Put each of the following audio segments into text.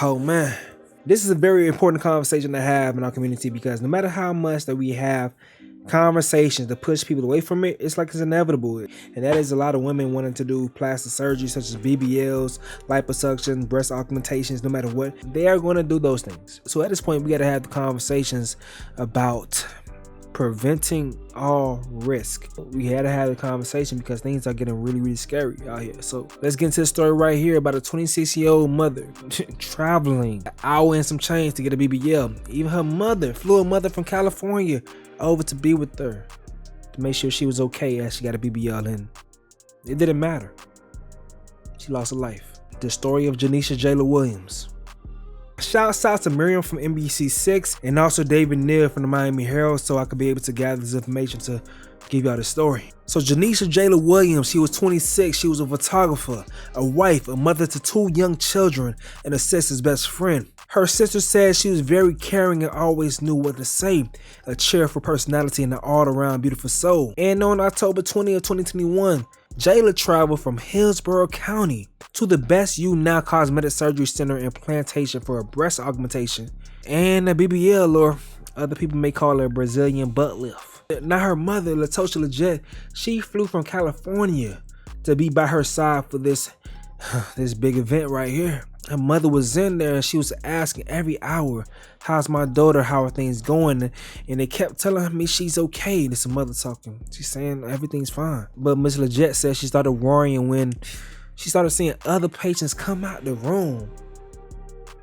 Oh man, this is a very important conversation to have in our community because no matter how much that we have conversations to push people away from it, it's like it's inevitable. And that is a lot of women wanting to do plastic surgery such as BBLs, liposuction, breast augmentations, no matter what, they are going to do those things. So at this point, we got to have the conversations about preventing all risk. We had to have the conversation because things are getting really scary out here. So let's get into the story right here about a 26-year-old mother traveling an hour and some change to get a BBL. Even her mother flew a mother from California over to be with her to make sure she was okay as she got a BBL, and it didn't matter. She lost her life. The story of Jayla Williams. Shouts out to Miriam from NBC6 and also David Neal from the Miami Herald, so I could be able to gather this information to give y'all the story. So Jayla Williams, she was 26. She was a photographer, a wife, a mother to 2 young children, and a sister's best friend. Her sister said she was very caring and always knew what to say, a cheerful personality and an all-around beautiful soul. And on October 20th, 2021, Jayla traveled from Hillsborough County to the Best You Now Cosmetic Surgery Center and Plantation for a breast augmentation and a BBL, or other people may call it a Brazilian butt lift. Now her mother, Latosha Leggett, she flew from California to be by her side for this big event right here. Her mother was in there and she was asking every hour, how's my daughter, how are things going? And they kept telling me she's okay. This is mother talking. She's saying everything's fine. But Miss Leggett said she started worrying when she started seeing other patients come out the room,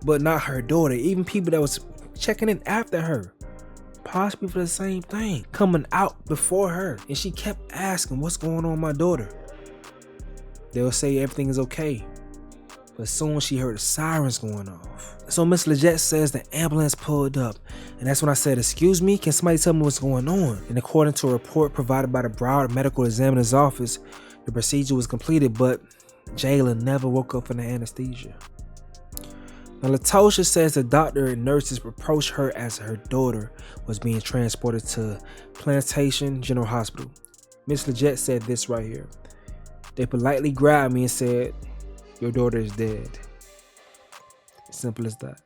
but not her daughter. Even people that was checking in after her, possibly for the same thing, coming out before her. And she kept asking, what's going on with my daughter? They'll say everything is okay, but soon she heard the sirens going off. So Miss Leggett says the ambulance pulled up, and that's when I said, excuse me, can somebody tell me what's going on? And according to a report provided by the Broward Medical Examiner's Office, the procedure was completed, but Jayla never woke up from the anesthesia. Now Latosha says the doctor and nurses approached her as her daughter was being transported to Plantation General Hospital. Miss Leggett said this right here. They politely grabbed me and said, your daughter is dead. Simple as that.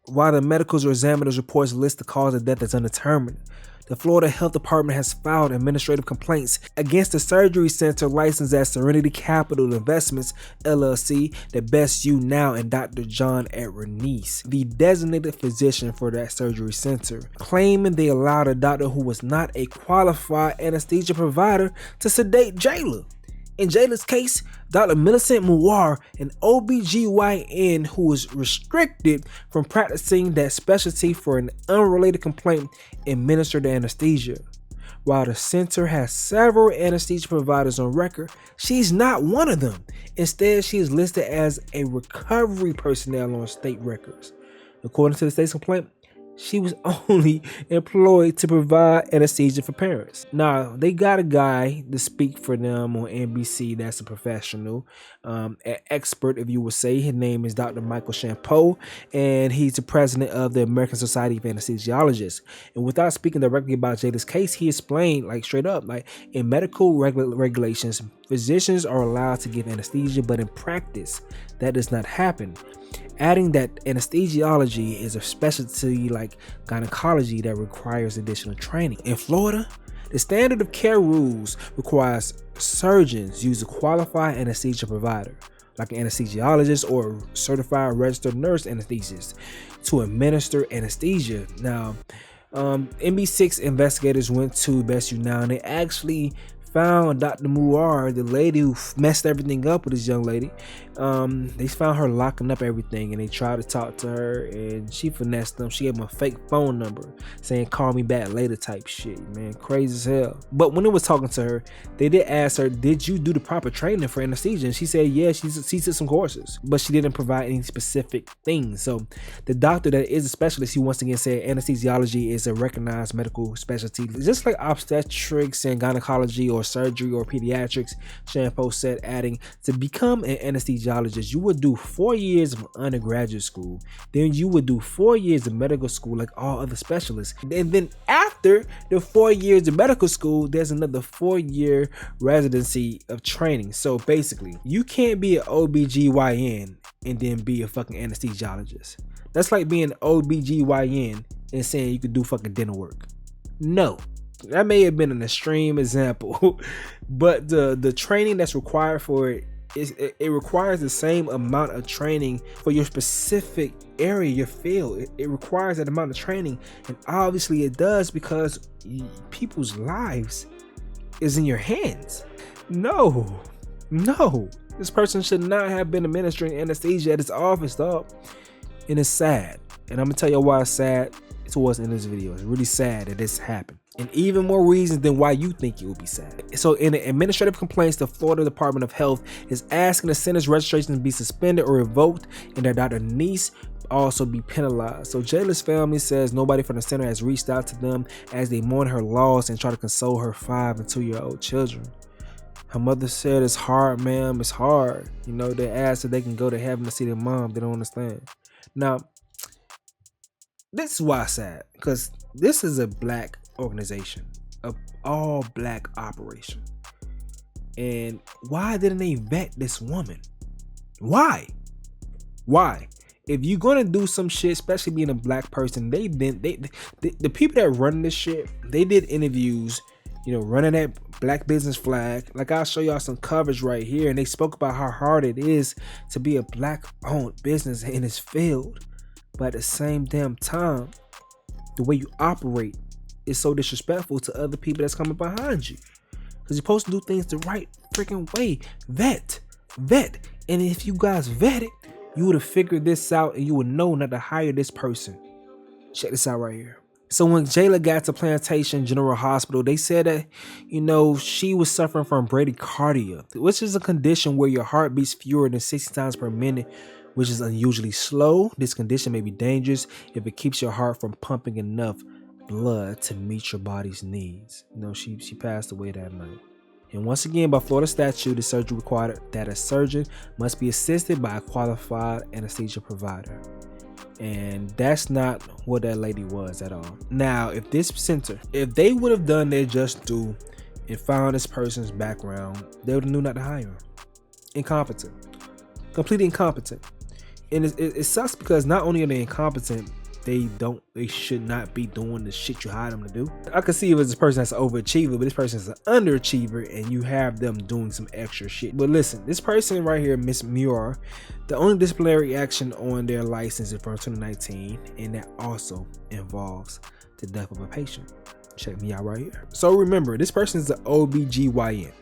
While the medicals or examiner's reports list the cause of death as undetermined, the Florida Health Department has filed administrative complaints against the surgery center licensed as Serenity Capital Investments, LLC, the Best You Now, and Dr. John Edward Neese, the designated physician for that surgery center, claiming they allowed a doctor who was not a qualified anesthesia provider to sedate Jayla. In Jayla's case, Dr. Millicent Muir, an OBGYN who was restricted from practicing that specialty for an unrelated complaint, administered the anesthesia. While the center has several anesthesia providers on record, she's not one of them. Instead, she is listed as a recovery personnel on state records. According to the state's complaint, she was only employed to provide anesthesia for parents. Now, they got a guy to speak for them on NBC that's a professional, an expert, if you would say. His name is Dr. Michael Champeau, and he's the president of the American Society of Anesthesiologists. And without speaking directly about Jayla's case, he explained, like straight up, like in medical regulations, physicians are allowed to give anesthesia, but in practice, that does not happen. Adding that anesthesiology is a specialty like gynecology that requires additional training. In Florida, the standard of care rules requires surgeons use a qualified anesthesia provider, like an anesthesiologist or certified registered nurse anesthetist, to administer anesthesia. Now, NB6 investigators went to Best You Now and they actually found Dr. Muir, the lady who messed everything up with this young lady. They found her locking up everything, and they tried to talk to her, and she finessed them. She gave them a fake phone number saying call me back later type shit, man, crazy as hell. But when it was talking to her, they did ask her, did you do the proper training for anesthesia? And she said yeah, she took some courses, but she didn't provide any specific things. So the doctor that is a specialist, he once again said anesthesiology is a recognized medical specialty, just like obstetrics and gynecology or surgery or pediatrics. Champeau said, adding, to become an anesthesiologist, you would do 4 years of undergraduate school, then you would do 4 years of medical school like all other specialists, and then after after the 4 years of medical school, there's another 4-year residency of training. So basically, you can't be an OBGYN and then be a fucking anesthesiologist. That's like being an OBGYN and saying you could do fucking dental work. No. That may have been an extreme example, but the training that's required for it requires the same amount of training for your specific area, your field. It requires that amount of training, and obviously it does, because people's lives is in your hands. No, this person should not have been administering anesthesia at his office, dog. And it's sad, and I'm gonna tell you why it's sad towards the end of this video. It's really sad that this happened, and even more reasons than why you think it would be sad. So in the administrative complaints, the Florida Department of Health is asking the center's registration to be suspended or revoked, and that Dr. Niece also be penalized. So Jayla's family says nobody from the center has reached out to them as they mourn her loss and try to console her 5 and 2-year-old children. Her mother said, "It's hard, ma'am, it's hard." You know, they ask if they can go to heaven to see their mom. They don't understand. Now, this is why it's sad, because this is a black organization, an all black operation. And why didn't they vet this woman? Why? If you're gonna do some shit, especially being a black person, the people that run this shit, they did interviews, you know, running that black business flag. Like, I'll show y'all some coverage right here, and they spoke about how hard it is to be a black owned business in this field. But at the same damn time, the way you operate is so disrespectful to other people that's coming behind you. Because you're supposed to do things the right freaking way. Vet. And if you guys vetted, you would have figured this out, and you would know not to hire this person. Check this out right here. So when Jayla got to Plantation General Hospital, they said that, you know, she was suffering from bradycardia, which is a condition where your heart beats fewer than 60 times per minute, which is unusually slow. This condition may be dangerous if it keeps your heart from pumping enough blood to meet your body's needs. You know, she passed away that night. And once again, by Florida statute, the surgery required that a surgeon must be assisted by a qualified anesthesia provider. And that's not what that lady was at all. Now, if this center, if they would have done their just due and found this person's background, they would have knew not to hire him. Incompetent. Completely incompetent. And it sucks, because not only are they incompetent, they should not be doing the shit you hired them to do. I could see if it's a person that's an overachiever, but this person is an underachiever, and you have them doing some extra shit. But listen, this person right here, Miss Muir, the only disciplinary action on their license is from 2019, and that also involves the death of a patient. Check me out right here. So remember, this person is an OBGYN.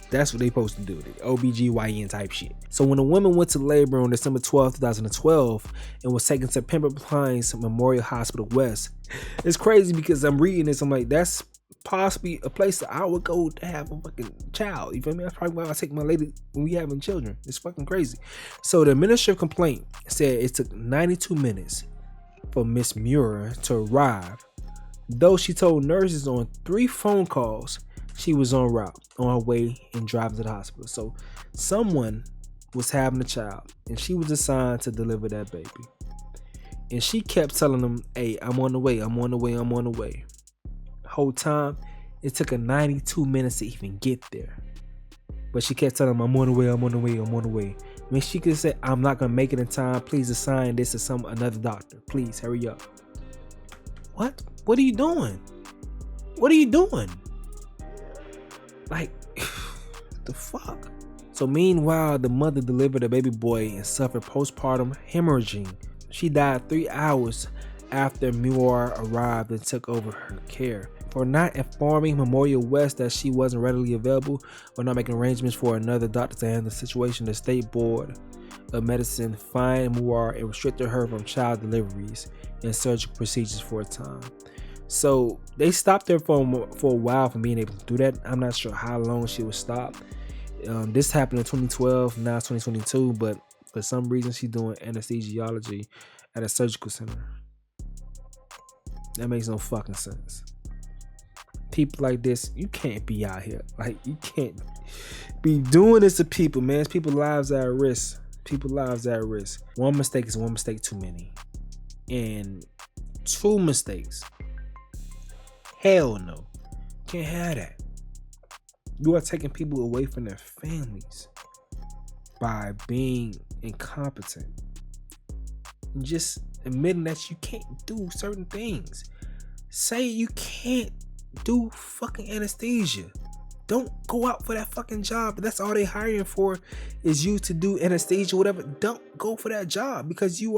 That's what they supposed to do, the OBGYN type shit. So when a woman went to labor on December 12, 2012 and was taken to Pembroke Pines Memorial Hospital West, it's crazy because I'm reading this, I'm like, that's possibly a place that I would go to have a fucking child. You feel me? That's probably why I take my lady when we having children. It's fucking crazy. So the administrative complaint said it took 92 minutes for Miss Muir to arrive, though she told nurses on 3 phone calls she was en route, on her way and driving to the hospital. So someone was having a child, and she was assigned to deliver that baby. And she kept telling them, "Hey, I'm on the way, I'm on the way, I'm on the way." The whole time, it took her 92 minutes to even get there. But she kept telling them, "I'm on the way, I'm on the way, I'm on the way." I mean, she could say, "I'm not gonna make it in time. Please assign this to another doctor. Please hurry up." What? What are you doing? What are you doing? Like, the fuck? So meanwhile, the mother delivered a baby boy and suffered postpartum hemorrhaging. She died 3 hours after Muir arrived and took over her care. For not informing Memorial West that she wasn't readily available or not making arrangements for another doctor to handle the situation, the State Board of Medicine fined Muir and restricted her from child deliveries and surgical procedures for a time. So they stopped her for a while from being able to do that. I'm not sure how long she was stopped. This happened in 2012, now it's 2022, but for some reason she's doing anesthesiology at a surgical center. That makes no fucking sense. People like this, you can't be out here. Like, you can't be doing this to people, man. People's lives are at risk. People's lives are at risk. One mistake is one mistake too many. And 2 mistakes Hell no. Can't have that. You are taking people away from their families by being incompetent. And just admitting that you can't do certain things. Say you can't do fucking anesthesia. Don't go out for that fucking job. That's all they hiring for is you to do anesthesia, whatever. Don't go for that job because you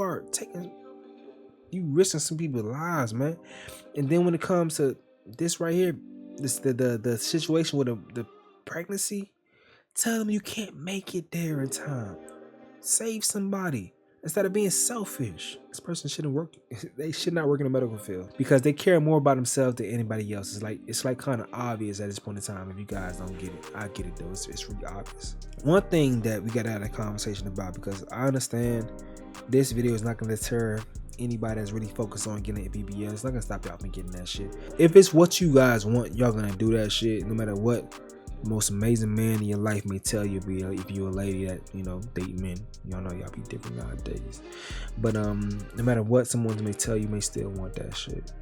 risking some people's lives, man. And then when it comes to this right here, this the situation with the pregnancy, tell them you can't make it there in time. Save somebody. Instead of being selfish, this person shouldn't work. They should not work in the medical field because they care more about themselves than anybody else. It's like kind of obvious at this point in time. If you guys don't get it, I get it though. It's really obvious. One thing that we got to have a conversation about, because I understand this video is not going to deter anybody that's really focused on getting a BBL. It's not going to stop y'all from getting that shit. If it's what you guys want, y'all going to do that shit no matter what. The most amazing man in your life may tell you, if you're a lady that, date men. Y'all know y'all be different nowadays. But no matter what someone may tell you, may still want that shit.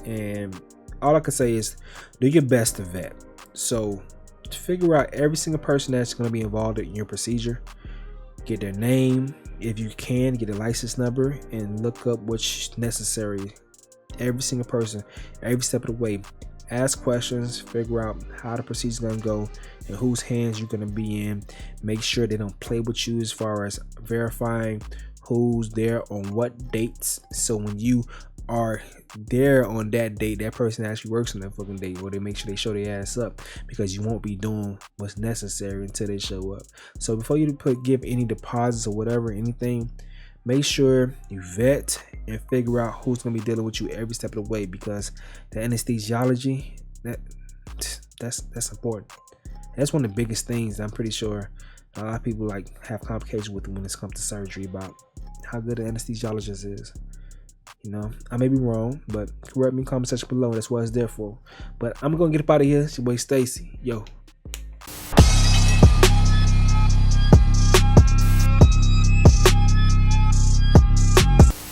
And all I can say is do your best to vet. So to figure out every single person that's going to be involved in your procedure, get their name. If you can, get a license number and look up what's necessary. Every single person, every step of the way. Ask questions, figure out how the procedure's gonna go and whose hands you're gonna be in. Make sure they don't play with you as far as verifying who's there on what dates. So when you are there on that date, that person actually works on that fucking date, or they make sure they show their ass up, because you won't be doing what's necessary until they show up. So before you give any deposits or whatever, anything, make sure you vet and figure out who's going to be dealing with you every step of the way, because the anesthesiology, that's important. That's one of the biggest things that I'm pretty sure a lot of people have complications with when it comes to surgery, about how good an anesthesiologist is. I may be wrong, but correct me in the comment section below. That's what it's there for. But I'm going to get up out of here. It's your boy Stacy. Yo.